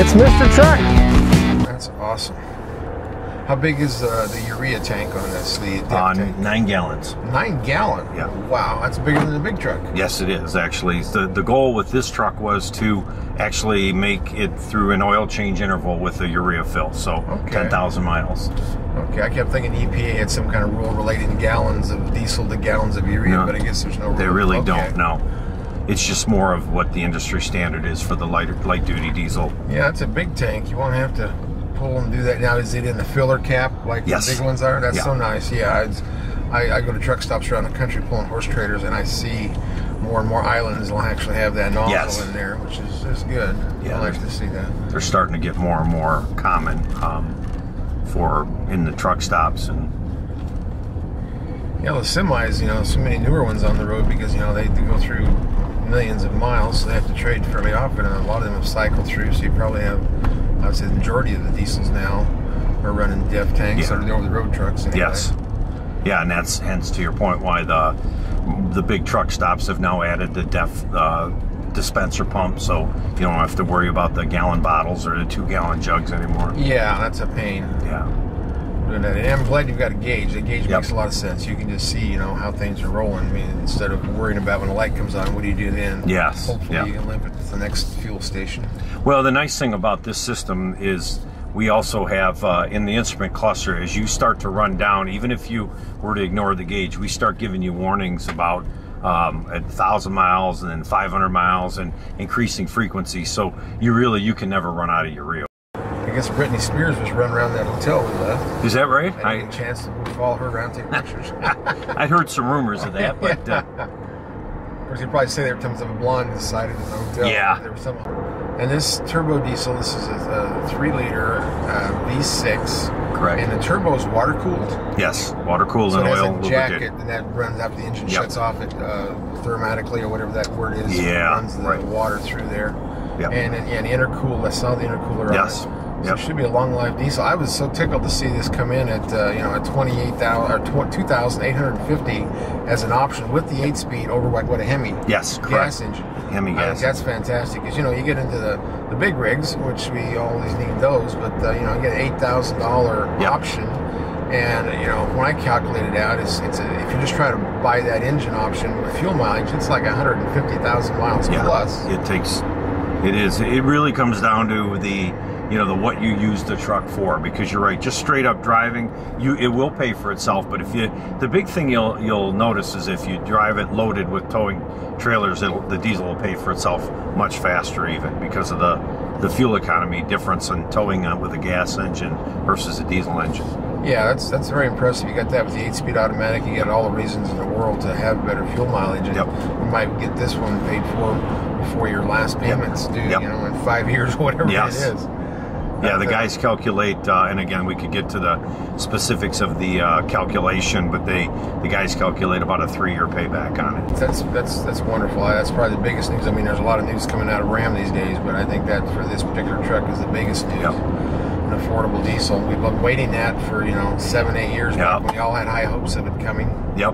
It's MrTruck. That's awesome. How big is the urea tank on this? The tank? 9 gallons. 9 gallon? Yeah. Wow, that's bigger than the big truck. Yes, it is actually. The goal with this truck was to actually make it through an oil change interval with a urea fill, so 10,000 miles. Okay, I kept thinking EPA had some kind of rule relating gallons of diesel to gallons of urea, No, but I guess there's no rule. They really don't, no. It's just more of what the industry standard is for the light duty diesel. Yeah, it's a big tank. You won't have to pull and do that. Now, is it in the filler cap like the big ones are? That's so nice. Yeah, I go to truck stops around the country pulling horse trailers, and I see more and more islands will actually have that nozzle in there, which is good. Yeah, I like to see that. They're starting to get more and more common in the truck stops. And yeah, the semis, so many newer ones on the road because they go through millions of miles, so they have to trade fairly often, and a lot of them have cycled through. So you probably have, I would say, the majority of the diesels now are running DEF tanks or the over-the-road trucks. Anyway. Yes. Yeah, and that's hence to your point why the big truck stops have now added the DEF dispenser pump, so you don't have to worry about the gallon bottles or the 2-gallon jugs anymore. Yeah, that's a pain. Yeah. And I'm glad you've got a gauge. The gauge makes a lot of sense. You can just see, how things are rolling. I mean, instead of worrying about when the light comes on, what do you do then? Yes. Hopefully you can limp it to the next fuel station. Well, the nice thing about this system is we also have in the instrument cluster, as you start to run down, even if you were to ignore the gauge, we start giving you warnings about at 1,000 miles and then 500 miles and increasing frequency. So you can never run out of urea. I guess Britney Spears was running around that hotel we left. Is that right? I didn't get a chance to follow her around and take pictures. I'd heard some rumors of that, but of course, you'd probably say there were times of a blonde decided in the hotel. Yeah. There was some. And this turbo diesel, this is a 3-liter V6. Correct. And the turbo is water cooled. Yes, water cooled and oil lubricated. Jacket, and that runs after the engine shuts off it thermatically or whatever that word is. Yeah. It runs the water through there. Yep. And the intercool, I saw the intercooler on it. So it should be a long life diesel. I was so tickled to see this come in at at 2,850 as an option with the 8-speed over like what a Hemi gas engine. Hemi gas. That's fantastic because you get into the big rigs, which we always need those, but you get an $8,000 option. And when I calculated out, if you just try to buy that engine option with fuel mileage, it's like 150,000 miles plus. It really comes down to the what you use the truck for, because you're right, just straight up driving, it will pay for itself. But the big thing you'll notice is if you drive it loaded with towing trailers, the diesel will pay for itself much faster, even because of the fuel economy difference in towing with a gas engine versus a diesel engine. Yeah, that's very impressive. You got that with the 8-speed automatic. You got all the reasons in the world to have better fuel mileage, and you might get this one paid for before your last payment's due. In 5 years, whatever it is. Yeah, the guys calculate, and again, we could get to the specifics of the calculation, but the guys calculate about a 3-year payback on it. That's wonderful. That's probably the biggest news. I mean, there's a lot of news coming out of Ram these days, but I think that for this particular truck is the biggest news. An affordable diesel. We've been waiting that for 7-8 years now. We all had high hopes of it coming. Now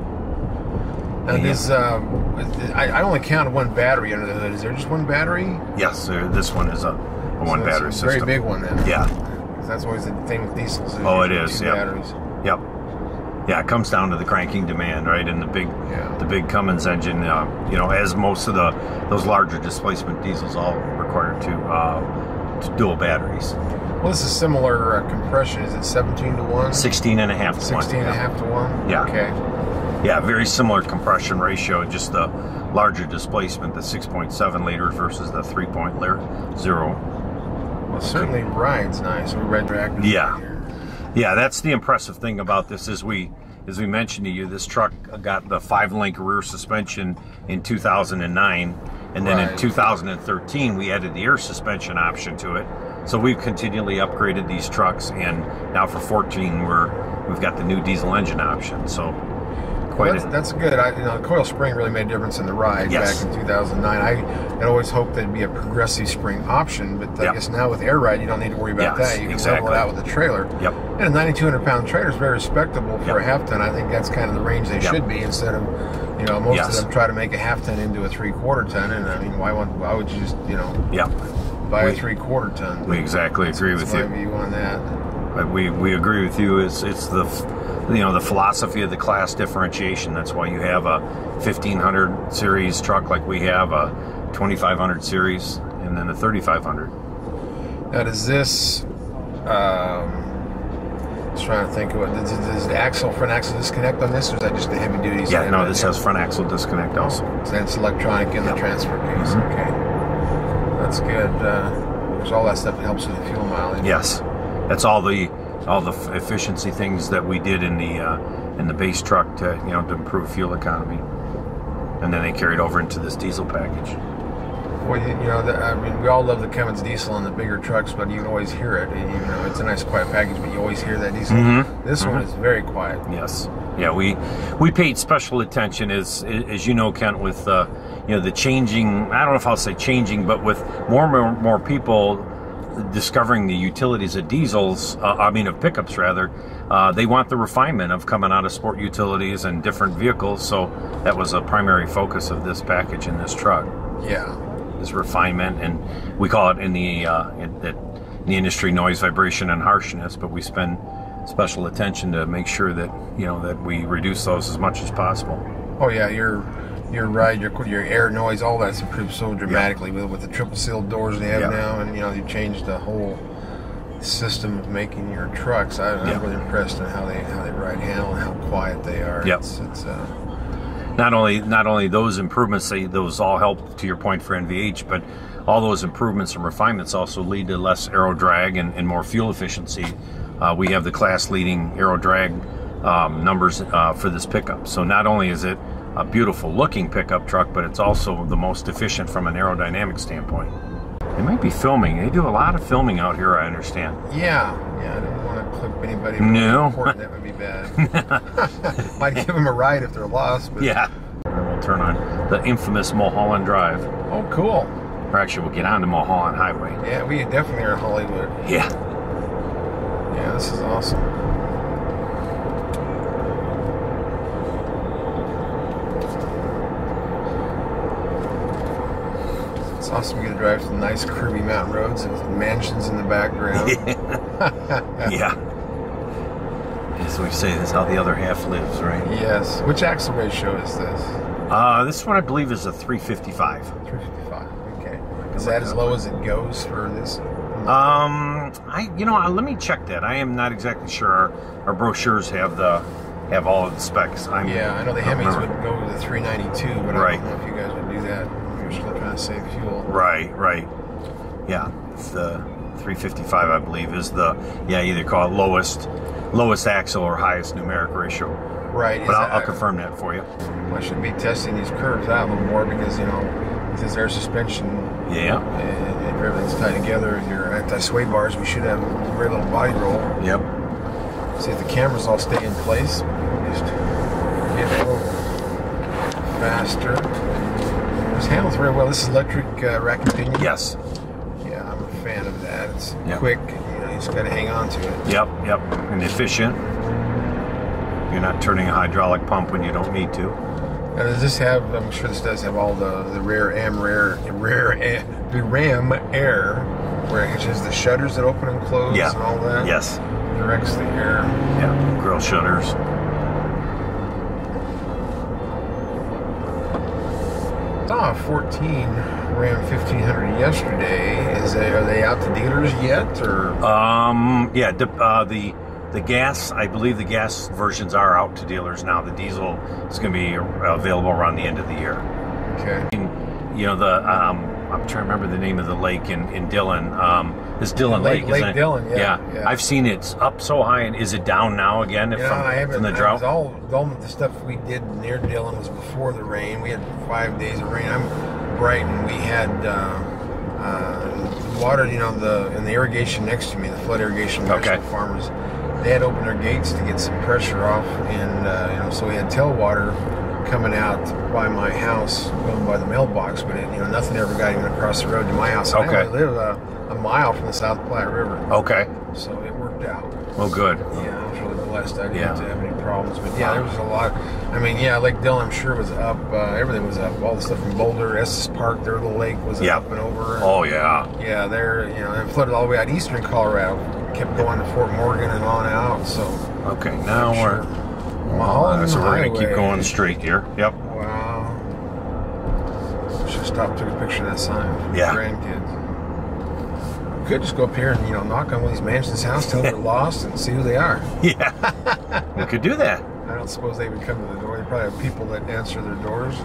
this, I only counted one battery under the hood. Is there just one battery? Yes, this one is a one battery system. Very big one then. Yeah. That's always the thing with diesels. It is. Batteries. Yeah, it comes down to the cranking demand, right? And the big Cummins engine, as most of those larger displacement diesels all require to dual batteries. Well, this is similar compression. Is it 17 to 1? 16 and a half to 1. 16 and a half to 1? Yeah. Okay. Yeah, very similar compression ratio, just the larger displacement, the 6.7 liters versus the 3.0. Well, it certainly rides nice. We read track. Yeah, that's the impressive thing about this. As we mentioned to you, this truck got the 5-link rear suspension in 2009, and then in 2013 we added the air suspension option to it. So we've continually upgraded these trucks, and now for 14 we've got the new diesel engine option. So. That's good. The coil spring really made a difference in the ride back in 2009. I had always hoped there'd be a progressive spring option, but I guess now with air ride, you don't need to worry about that. You can level it out with a trailer. And a 9,200-pound trailer is very respectable for a half-ton. I think that's kind of the range they should be, instead of, most of them try to make a half-ton into a 3/4 ton. And I mean, why would you just, buy a 3/4 ton. We exactly agree with you. That's my view on that. We agree with you. It's the the philosophy of the class differentiation. That's why you have a 1500 series truck like we have, a 2500 series, and then a 3500. Now, does this? I was trying to think of it. Does the front axle disconnect on this, or is that just the heavy duty? Yeah, no, this has front axle disconnect also. So that's electronic in the transfer case. Mm-hmm. Okay, that's good. Because all that stuff helps with the fuel mileage. Yes, that's all the efficiency things that we did in the base truck to to improve fuel economy, and then they carried over into this diesel package. Well, I mean, we all love the Cummins diesel on the bigger trucks, but you can always hear it. It's a nice, quiet package, but you always hear that diesel. Mm-hmm. This one is very quiet. Yes. Yeah, we paid special attention, as you know, Kent, with the changing. I don't know if I'll say changing, but with more people discovering the utilities of diesels. Of pickups rather. They want the refinement of coming out of sport utilities and different vehicles. So that was a primary focus of this package in this truck. Yeah. Is refinement, and we call it in the industry noise, vibration, and harshness. But we spend special attention to make sure that that we reduce those as much as possible. Oh yeah, you're right. Your air noise, all that's improved so dramatically with the triple sealed doors they have now, and you changed the whole system of making your trucks. I'm really impressed in how they ride handle and how quiet they are. Yep. It's Not only those improvements, those all help to your point for NVH, but all those improvements and refinements also lead to less aero drag and more fuel efficiency. We have the class leading aero drag numbers for this pickup. So not only is it a beautiful looking pickup truck, but it's also the most efficient from an aerodynamic standpoint. They might be filming. They do a lot of filming out here, I understand. Yeah, I don't want to clip anybody. No. Important, that would be bad. Might give them a ride if they're lost. But... Yeah. And we'll turn on the infamous Mulholland Drive. Oh, cool. Or actually, we'll get onto Mulholland Highway. Yeah, we definitely are in Hollywood. Yeah. Yeah, this is awesome. It's awesome to get to drive to the nice curvy mountain roads with mansions in the background. Yeah. As we say, this is how the other half lives, right? Yes. Which axle ratio is this? This one I believe is a 355. 355. Okay. Is that as low as it goes for this? Let me check that. I am not exactly sure. Our brochures have all of the specs. I know the Hemis would go to the 392, but I don't know if you guys would do that. You're still trying to save fuel. Right. Yeah, it's the 355, I believe, is either call it lowest axle or highest numeric ratio. Right. But I'll confirm that for you. I should be testing these curves out a little more because, with this air suspension, yeah, if everything's tied together, your anti-sway bars, we should have very little body roll. Yep. See if the cameras all stay in place. Just get a little faster. This handles very well. This is electric rack and pinion. Yes. Yeah, I'm a fan of that. It's quick. You just got to hang on to it. Yep. And efficient. You're not turning a hydraulic pump when you don't need to. Now, does this have? I'm sure this does have all the ram air, where it has the shutters that open and close and all that. Yes. Directs the air. Yeah. Grill shutters. Saw a 14 Ram 1500 yesterday. Are they out to dealers yet, or? The gas, I believe the gas versions are out to dealers now. The diesel is going to be available around the end of the year. Okay. I'm trying to remember the name of the lake in Dillon. It's Dillon Lake, isn't it? Lake Dillon, yeah. I've seen it's up so high, and is it down now again from the drought? All the stuff we did near Dillon was before the rain. We had 5 days of rain. I'm Brighton. We had water, in the irrigation next to me, the flood irrigation farmers. They had opened their gates to get some pressure off, and so we had tailwater coming out by my house, going by the mailbox, but nothing ever got even across the road to my house. Okay. I only live a mile from the South Platte River. Okay. So it worked out. Oh, good. Yeah, I was really blessed. I didn't have any problems, but there was a lot. I mean, yeah, Lake Dillon, I'm sure was up. Everything was up. All the stuff in Boulder, Estes Park, their little lake was up and over. Oh yeah. Yeah, they're and flooded all the way out eastern Colorado. Kept going to Fort Morgan and on out. So. Okay, now we're. So we're gonna keep going straight here. Yep. Wow. Should stop, took a picture of that sign. For grandkids. We could just go up here and knock on one of these mansions' house, tell them they're lost, and see who they are. Yeah. We could do that. I don't suppose they would come to the door. They probably have people that answer their doors.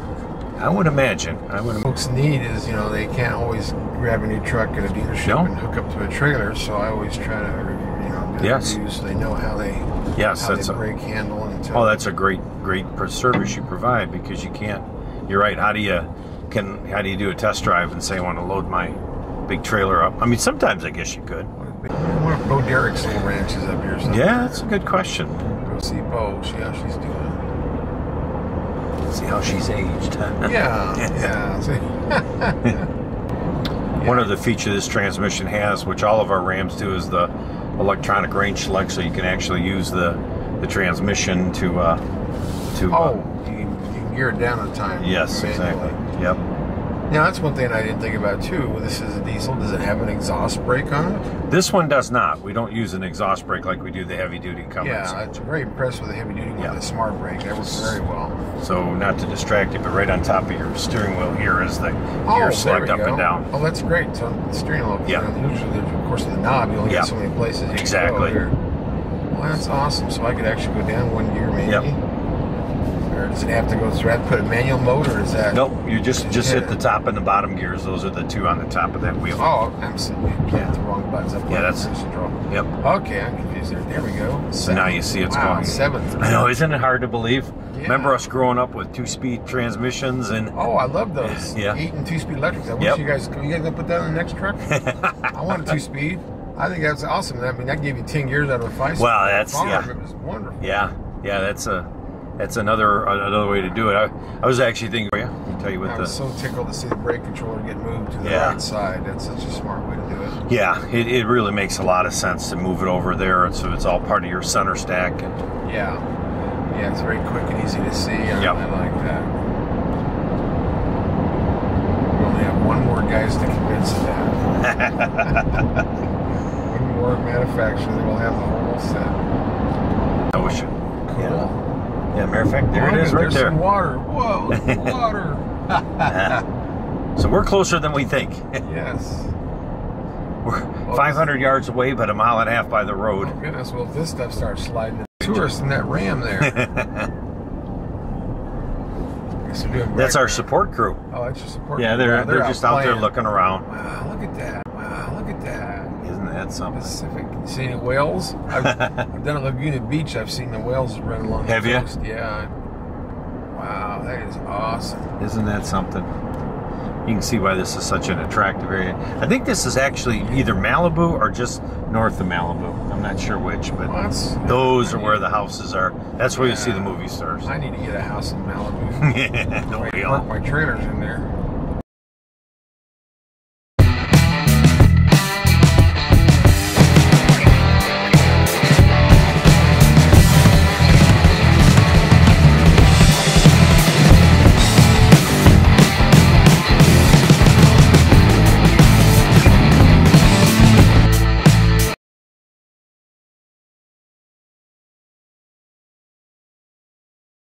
I would imagine. Folks' need is, they can't always grab a new truck at a dealership and hook up to a trailer. So I always try to, do reviews so they know how they brake handle and. That's a great service you provide, because you can't. You're right. How do you do a test drive and say I want to load my big trailer up? I mean, sometimes I guess you could. I wonder if Bo Derek's little ranch is up here somewhere. Yeah, that's a good question. Go see Bo, see how she's doing. See how she's aged. Yeah. One other feature this transmission has, which all of our Rams do, is the electronic range select, so you can actually use the transmission to you can gear it down at a time. Yes, manually. exactly. Yep. Now that's one thing I didn't think about too. This is a diesel. Does it have an exhaust brake on it? This one does not. We don't use an exhaust brake like we do the heavy duty Cummins. Yeah, I'm very impressed with the heavy duty one, the smart brake. That works very well. So not to distract you, but right on top of your steering wheel here is the gear select up and down. Oh, that's great. So the steering wheel. Yeah. Usually, of course, the knob. You only get so many places. Exactly. Well, that's awesome. So I could actually go down one gear maybe. Yep. Or does it have to go through? I have to put a manual mode, or is that? Nope. You just hit the top and the bottom gears. Those are the two on the top of that wheel. Oh, I'm the wrong buttons. That's control. Yep. Okay, I'm confused there. There we go. So now you see it's going. 7th. I know, isn't it hard to believe? Yeah. Remember us growing up with 2-speed transmissions and. Oh, I love those. 8 and 2-speed electrics. I wish you guys gonna put that on the next truck. I want a 2-speed. I think that's awesome. I mean, that gave you 10 years out of a 5-speed. Well, that's It was wonderful. Yeah, that's another way to do it. I was actually thinking, I tell you what, I was so tickled to see the brake controller get moved to the right side. That's such a smart way to do it. Yeah, it really makes a lot of sense to move it over there, so it's all part of your center stack. Yeah, it's very quick and easy to see. I like that. We only have one more guys to convince of that. One more manufacturer that will have the whole set. I wish it. Cool. Yeah, matter of fact, there it is right there. Some water. Whoa, look at the water. So we're closer than we think. Yes. We're 500 yards away, but a mile and a half by the road. Oh, goodness. Well, if this stuff starts sliding to us in that Ram there. That's our support crew. Oh, that's your support crew. Yeah, they're just out there looking around. Wow, look at that. Isn't that something? Pacific. You see any whales? I've done at Laguna Beach. I've seen the whales run along the coast. Have you? Yeah. Wow, that is awesome. Isn't that something? You can see why this is such an attractive area. I think this is actually either Malibu or just north of Malibu. I'm not sure which, but those are where the houses are. That's where you see the movie stars. I need to get a house in Malibu. Yeah, park my trailers in there.